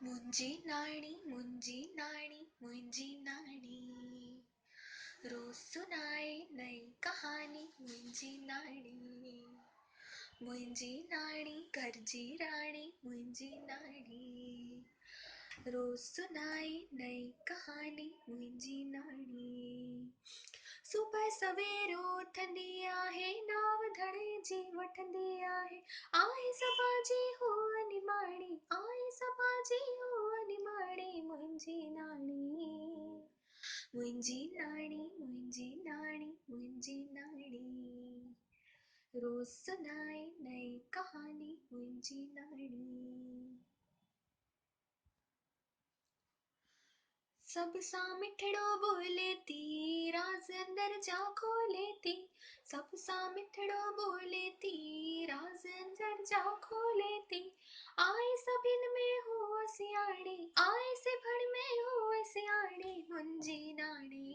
मुंहिंजी नाणी मुंहिंजी नाणी रोज़ सुनाए नई कहानी मुंहिंजी नाणी घर जी राणी मुंहिंजी नाणी रोज़ सुनाए नई कहानी मुंहिंजी नाणी सुबह सवेरो उथंदी आहे नाव धणे जी वठंदी आहे सभा जी हुअ निमाणी मुंहिंजी नाणी रोज़ सुनाए नई कहानी मुंहिंजी नाणी सब सां मिठड़ो बोले थी राज अंदर जा खोले थी सब सां मिठड़ो बोले थी राज अंदर जा खोले थी आए सभिन में हुआ सियाणी आए से भड़ में हुआ सियाणी मुंहिंजी नाणी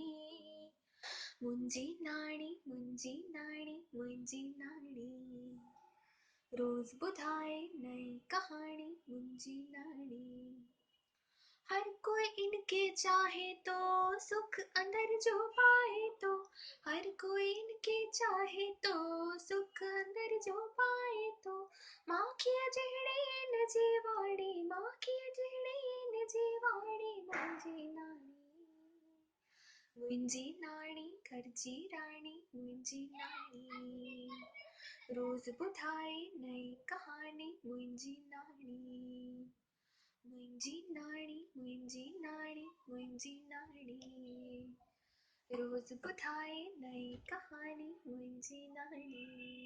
रोज ॿुधाए नई कहानी मुंहिंजी नाणी हर कोई इनके चाहे तो सुख अंदर जो पाए तो हर कोई इनके चाहे तो सुख अंदर जो पाए तो माखिया जहड़ी इन जीवाड़ी मुंहिंजी नाणी घर जी राणी मुंहिंजी नाणी रोज ॿुधाए नई कहानी मुंहिंजी नाणी रोज ॿुधाए नई कहानी मुंहिंजी नाणी